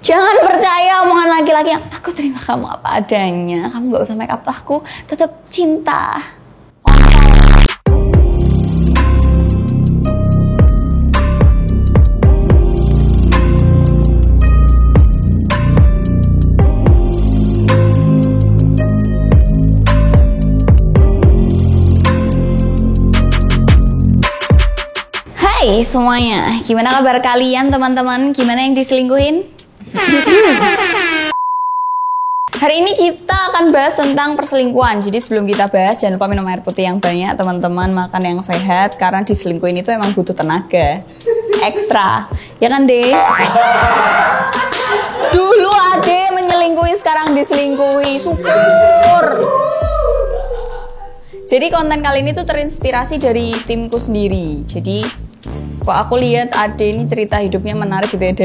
Jangan percaya omongan laki-laki yang aku terima kamu apa adanya, kamu gak usah make up, aku tetap cinta. Hai semuanya, gimana kabar kalian teman-teman? Gimana yang diselingkuhin? Hari ini kita akan bahas tentang perselingkuhan. Jadi sebelum kita bahas, jangan lupa minum air putih yang banyak teman-teman, makan yang sehat. Karena diselingkuhin itu emang butuh tenaga ekstra, ya kan Dek? Dulu Ade menyelingkuhi, sekarang diselingkuhi, syukur. Jadi konten kali ini tuh terinspirasi dari timku sendiri. Jadi kok aku lihat Ade ini cerita hidupnya menarik gitu ya,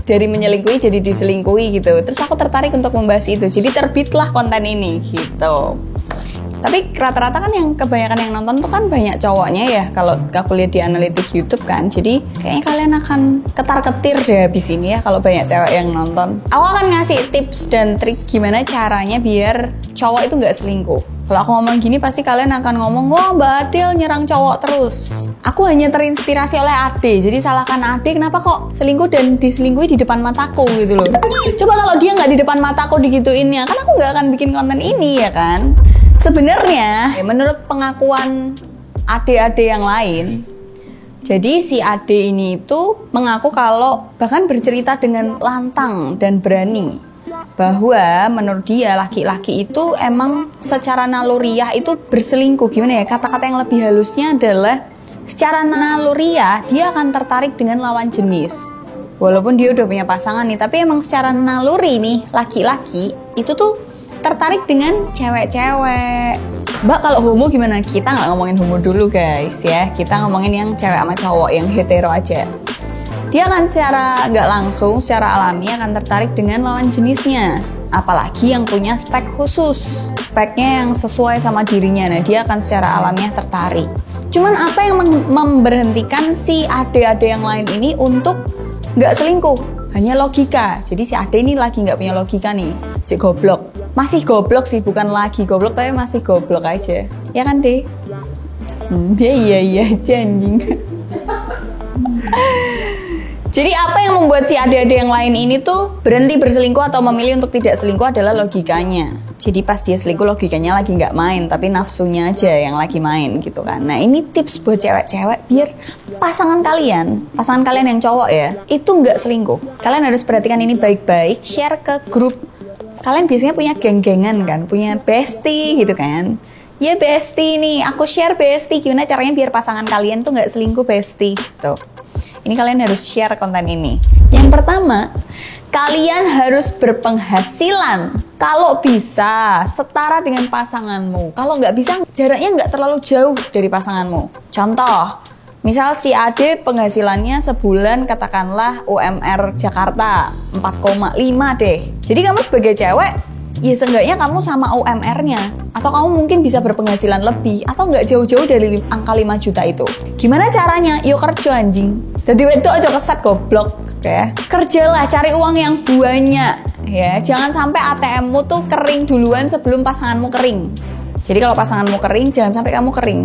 dari menyelingkuhi jadi diselingkuhi gitu. Terus aku tertarik untuk membahas itu. Jadi terbitlah konten ini gitu. Tapi rata-rata kan yang kebanyakan yang nonton tuh kan banyak cowoknya ya, kalau aku lihat di analitik YouTube kan. Jadi kayaknya kalian akan ketar-ketir deh habis ini ya kalau banyak cewek yang nonton. Aku akan ngasih tips dan trik gimana caranya biar cowok itu nggak selingkuh. Kalau aku ngomong gini pasti kalian akan ngomong, wah Mbak Adel nyerang cowok terus. Aku hanya terinspirasi oleh Ade, jadi salahkan Ade kenapa kok selingkuh dan diselingkuhi di depan mataku gitu loh. Coba kalau dia nggak di depan mataku digituinnya, kan aku nggak akan bikin konten ini ya kan. Sebenarnya menurut pengakuan Ade-ade yang lain, jadi si Ade ini itu mengaku kalau bahkan bercerita dengan lantang dan berani bahwa menurut dia laki-laki itu emang secara naluriah itu berselingkuh. Gimana ya, kata-kata yang lebih halusnya adalah secara naluriah dia akan tertarik dengan lawan jenis. Walaupun dia udah punya pasangan nih, tapi emang secara naluri nih laki-laki itu tuh tertarik dengan cewek-cewek. Mbak kalau homo gimana? Kita nggak ngomongin homo dulu guys ya, kita ngomongin yang cewek sama cowok, yang hetero aja. Dia akan secara nggak langsung, secara alami akan tertarik dengan lawan jenisnya. Apalagi yang punya spek khusus, speknya yang sesuai sama dirinya. Nah, dia akan secara alamiah tertarik. Cuman apa yang memberhentikan si ade-ade yang lain ini untuk nggak selingkuh? Hanya logika. Jadi si ade ini lagi nggak punya logika nih, cek goblok. Masih goblok sih, bukan lagi goblok, tapi masih goblok aja. Ya kan, De? Iya, anjing. Jadi apa yang membuat si ade-ade yang lain ini tuh berhenti berselingkuh atau memilih untuk tidak selingkuh adalah logikanya. Jadi pas dia selingkuh logikanya lagi nggak main, tapi nafsunya aja yang lagi main gitu kan. Nah ini tips buat cewek-cewek biar pasangan kalian yang cowok ya, itu nggak selingkuh. Kalian harus perhatikan ini baik-baik, share ke grup. Kalian biasanya punya geng-gengan kan, punya bestie gitu kan. Ya bestie nih, aku share bestie, gimana caranya biar pasangan kalian tuh nggak selingkuh bestie gitu. Ini kalian harus share konten ini. Yang pertama, kalian harus berpenghasilan. Kalau bisa, setara dengan pasanganmu. Kalau nggak bisa, jaraknya nggak terlalu jauh dari pasanganmu. Contoh, misal si Ade penghasilannya sebulan katakanlah UMR Jakarta 4,5 deh. Jadi kamu sebagai cewek, ya seenggaknya kamu sama UMR-nya. Atau kamu mungkin bisa berpenghasilan lebih. Atau nggak jauh-jauh dari angka 5 juta itu. Gimana caranya? Yuk kerja anjing. Jadi wedok aja keset goblok. Oke. Kerjalah, cari uang yang banyak. Ya, jangan sampai ATM-mu tuh kering duluan sebelum pasanganmu kering. Jadi kalau pasanganmu kering, jangan sampai kamu kering.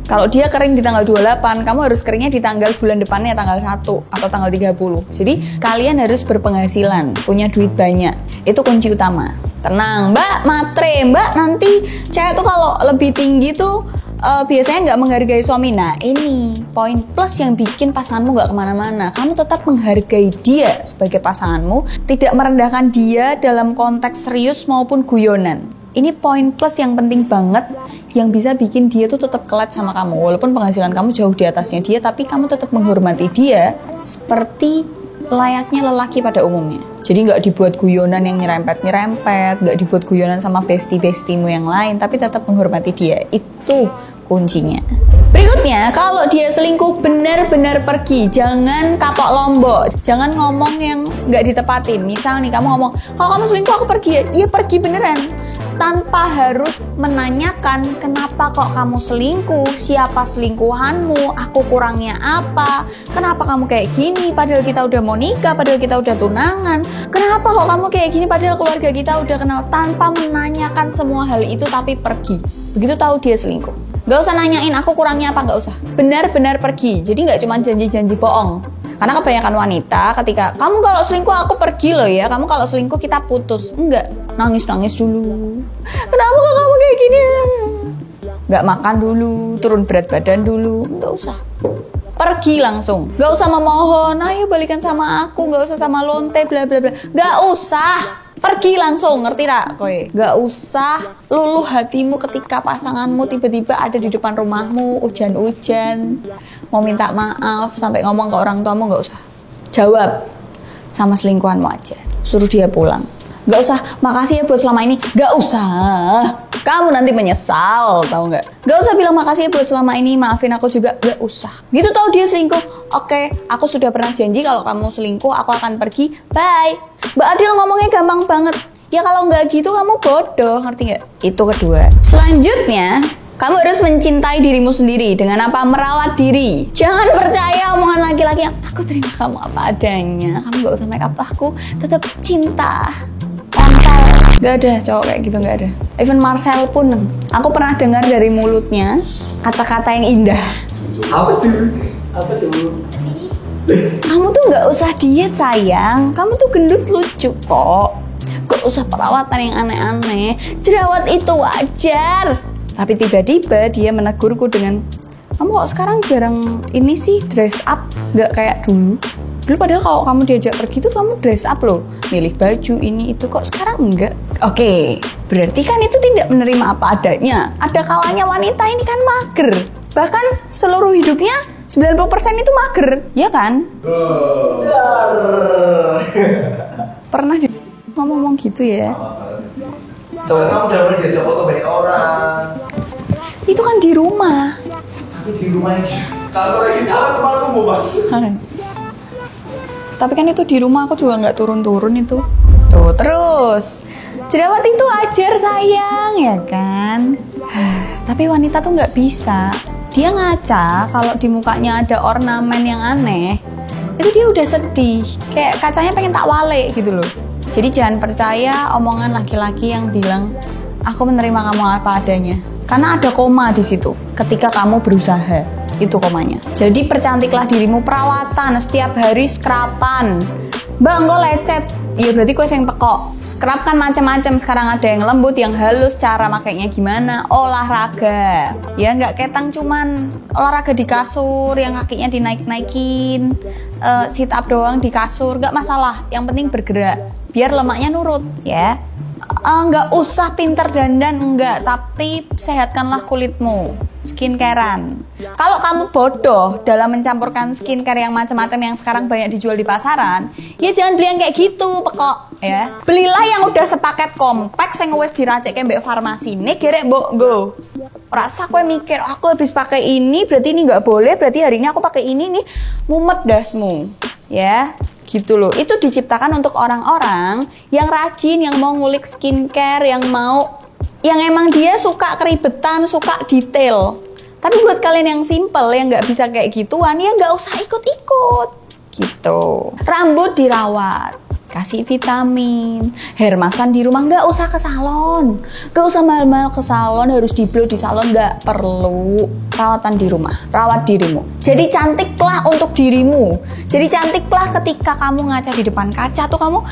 Kalau dia kering di tanggal 28, kamu harus keringnya di tanggal bulan depannya tanggal 1 atau tanggal 30. Jadi kalian harus berpenghasilan, punya duit banyak. Itu kunci utama. Tenang, Mbak, matre. Mbak, nanti cewek tuh kalau lebih tinggi tuh biasanya nggak menghargai suami. Nah, ini poin plus yang bikin pasanganmu nggak kemana-mana. Kamu tetap menghargai dia sebagai pasanganmu, tidak merendahkan dia dalam konteks serius maupun guyonan. Ini poin plus yang penting banget yang bisa bikin dia tuh tetap kelat sama kamu. Walaupun penghasilan kamu jauh di atasnya dia, tapi kamu tetap menghormati dia seperti layaknya lelaki pada umumnya. Jadi nggak dibuat guyonan yang nyerempet-nyerempet, nggak dibuat guyonan sama bestie-bestimu yang lain, tapi tetap menghormati dia. Itu kuncinya. Berikutnya, kalau dia selingkuh benar-benar pergi, jangan kapok lombok, jangan ngomong yang nggak ditepatin. Misal nih kamu ngomong, kalau kamu selingkuh aku pergi ya, iya pergi beneran. tanpa harus menanyakan kenapa kok kamu selingkuh, siapa selingkuhanmu, aku kurangnya apa, kenapa kamu kayak gini padahal kita udah mau nikah, padahal kita udah tunangan, kenapa kok kamu kayak gini padahal keluarga kita udah kenal. Tanpa menanyakan semua hal itu tapi pergi. Begitu tahu dia selingkuh, gak usah nanyain aku kurangnya apa, gak usah, benar-benar pergi. Jadi gak cuma janji-janji bohong. Karena kebanyakan wanita ketika kamu kalau selingkuh aku pergi loh ya, kamu kalau selingkuh kita putus. Enggak, nangis-nangis dulu. Kenapa kok kamu kayak gini? Enggak makan dulu, turun berat badan dulu. Enggak usah. Pergi langsung. Enggak usah memohon, ayo balikan sama aku, enggak usah sama lonte bla bla bla. Enggak usah. Pergi langsung, ngerti tak kowe? Gak usah luluh hatimu ketika pasanganmu tiba-tiba ada di depan rumahmu, hujan-hujan, mau minta maaf, sampai ngomong ke orang tuamu, gak usah. Jawab sama selingkuhanmu aja, suruh dia pulang. Gak usah, makasih ya buat selama ini, gak usah. Kamu nanti menyesal, tahu nggak? Gak usah bilang makasih ya buat selama ini, maafin aku juga, gak usah. Gitu tahu dia selingkuh, oke, aku sudah pernah janji kalau kamu selingkuh, aku akan pergi, bye. Mbak Adil ngomongnya gampang banget. Ya kalau nggak gitu kamu bodoh, ngerti nggak? Itu kedua. Selanjutnya, kamu harus mencintai dirimu sendiri. Dengan apa? Merawat diri. Jangan percaya omongan laki-laki yang aku terima kamu apa adanya. Kamu nggak usah make up aku, tetap cinta. Kontol. Gak ada cowok kayak gitu, gak ada. Even Marcel pun, aku pernah dengar dari mulutnya kata-kata yang indah. Apa tuh? Apa tuh? Kamu tuh nggak usah diet sayang, kamu tuh gendut lucu kok. Gak usah perawatan yang aneh-aneh, jerawat itu wajar. Tapi tiba-tiba dia menegurku dengan, kamu kok sekarang jarang ini sih dress up, nggak kayak dulu. Dulu padahal kalau kamu diajak pergi tuh kamu dress up loh, milih baju ini itu, kok sekarang enggak. Oke, berarti kan itu tidak menerima apa adanya. Ada kalanya wanita ini kan mager, bahkan seluruh hidupnya 90% itu mager, ya kan? Pernah ngomong gitu ya? Tuh, kamu udah pernah diajak foto banyak orang. Itu kan di rumah. Tapi di rumah ini, kalau lagi tahu kemarin mau mas. Tapi kan itu di rumah, aku juga nggak turun-turun itu. Tuh, terus jerawat itu wajar sayang, ya kan? Tapi wanita tuh nggak bisa. Dia ngaca kalau di mukanya ada ornamen yang aneh, itu dia udah sedih, kayak kacanya pengen tak wale gitu loh. Jadi jangan percaya omongan laki-laki yang bilang aku menerima kamu apa adanya, karena ada koma di situ ketika kamu berusaha, itu komanya. Jadi percantiklah dirimu, perawatan setiap hari, scruban. Mbak engko lecet, ya berarti kue yang pekok. Scrub kan macam-macam, sekarang ada yang lembut, yang halus, cara makainya gimana, olahraga. Ya nggak ketang cuman olahraga di kasur, yang kakinya dinaik-naikin, sit up doang di kasur, nggak masalah. Yang penting bergerak, biar lemaknya nurut, ya. Nggak usah pinter dandan, enggak, tapi sehatkanlah kulitmu, skincarean. Kalau kamu bodoh dalam mencampurkan skincare yang macam-macam yang sekarang banyak dijual di pasaran, ya jangan beli yang kayak gitu, pekok, ya. Belilah yang udah sepaket kompak, sing wis diracekke mbek farmasi, nih gerek mbok nggo. Rasa kowe mikir, aku habis pakai ini, berarti ini nggak boleh, berarti hari ini aku pakai ini nih, mumet dasmu, ya. Gitu loh, itu diciptakan untuk orang-orang yang rajin, yang mau ngulik skincare, yang emang dia suka keribetan, suka detail. Tapi buat kalian yang simple, yang nggak bisa kayak gituan, ya nggak usah ikut-ikut gitu. Rambut dirawat, kasih vitamin, hair masan di rumah, nggak usah ke salon, nggak usah mahal-mahal ke salon, harus di-blow di salon, nggak perlu. Perawatan di rumah, rawat dirimu. Jadi cantiklah untuk dirimu. Jadi cantiklah ketika kamu ngaca di depan kaca tuh kamu,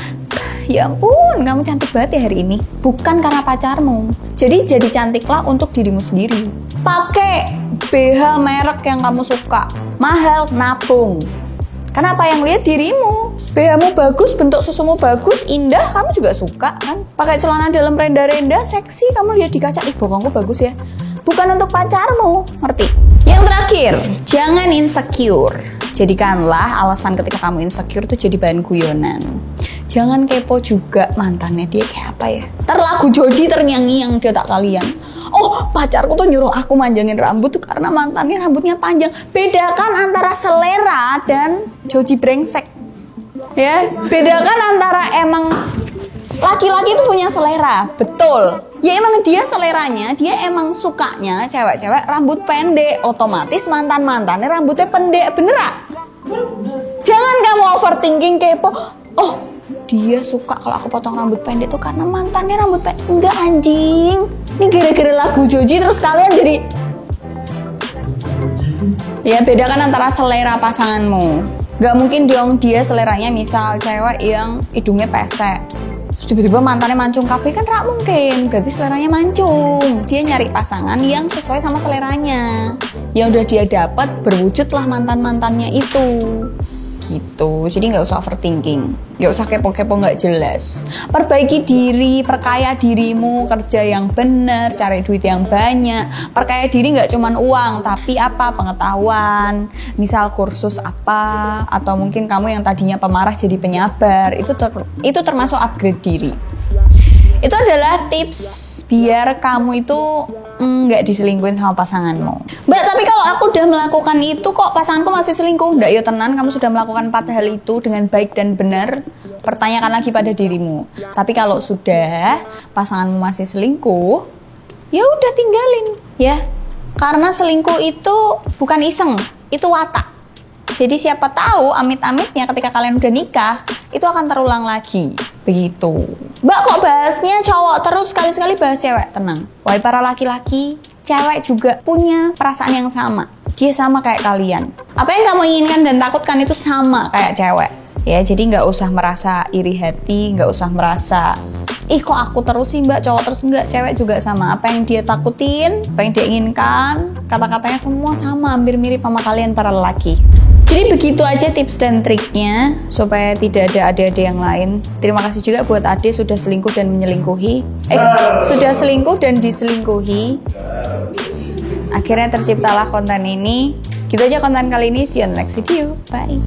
ya ampun, kamu cantik banget ya hari ini. Bukan karena pacarmu. Jadi cantiklah untuk dirimu sendiri. Pakai BH merek yang kamu suka, mahal, nabung. Kenapa? Yang lihat dirimu. BH-mu bagus, bentuk susumu bagus, indah, kamu juga suka kan? Pakai celana dalam renda-renda, seksi, kamu lihat di kaca, ih bokongku bagus ya. Bukan untuk pacarmu, ngerti? Yang terakhir, jangan insecure. Jadikanlah alasan ketika kamu insecure tuh jadi bahan guyonan. Jangan kepo juga mantannya dia kayak apa ya. Terlagu Joji terngiang-ngiang dia tak kalian. Oh, pacarku tuh nyuruh aku manjangin rambut tuh karena mantannya rambutnya panjang. Bedakan antara selera dan Joji brengsek. Ya, bedakan antara emang laki-laki itu punya punya selera, betul. Ya emang dia seleranya, dia emang sukanya cewek-cewek rambut pendek. Otomatis mantan-mantannya rambutnya pendek, bener gak? Jangan kamu overthinking kepo. Oh, dia suka kalau aku potong rambut pendek tuh karena mantannya rambut pendek. Enggak anjing. Ini gara-gara lagu Joji terus kalian jadi. Ya bedakan antara selera pasanganmu. Gak mungkin dong dia seleranya misal cewek yang hidungnya pesek. Terus tiba-tiba mantannya mancung kafe, kan gak mungkin. Berarti seleranya mancung. Dia nyari pasangan yang sesuai sama seleranya. Yang udah dia dapat berwujudlah mantan-mantannya itu. Gitu. Jadi gak usah overthinking. Gak usah kepo-kepo gak jelas. Perbaiki diri, perkaya dirimu, kerja yang benar, cari duit yang banyak. Perkaya diri gak cuman uang, tapi apa? Pengetahuan. Misal kursus apa, atau mungkin kamu yang tadinya pemarah jadi penyabar. Itu termasuk upgrade diri. Itu adalah tips biar kamu itu nggak diselingkuhin sama pasanganmu. Mbak, tapi kalau aku udah melakukan itu kok pasanganku masih selingkuh? Nggak, ya tenan, kamu sudah melakukan 4 hal itu dengan baik dan benar. Pertanyakan lagi pada dirimu. Tapi kalau sudah pasanganmu masih selingkuh, ya udah tinggalin ya. Karena selingkuh itu bukan iseng, itu watak. Jadi siapa tahu amit-amitnya ketika kalian udah nikah itu akan terulang lagi. Begitu. Mbak, kok bahasnya cowok terus, sekali-sekali bahas cewek? Tenang. Wahai para laki-laki, cewek juga punya perasaan yang sama. Dia sama kayak kalian. Apa yang kamu inginkan dan takutkan itu sama kayak cewek. Ya, jadi nggak usah merasa iri hati, nggak usah merasa ih kok aku terus sih mbak, cowok terus. Enggak, cewek juga sama. Apa yang dia takutin, apa yang dia inginkan, kata-katanya semua sama, hampir mirip sama kalian para lelaki. Jadi begitu aja tips dan triknya supaya tidak ada adik-adik yang lain. Terima kasih juga buat adik sudah selingkuh dan menyelingkuhi. Sudah selingkuh dan diselingkuhi. Akhirnya terciptalah konten ini. Gitu aja konten kali ini. See you on the next video. Bye.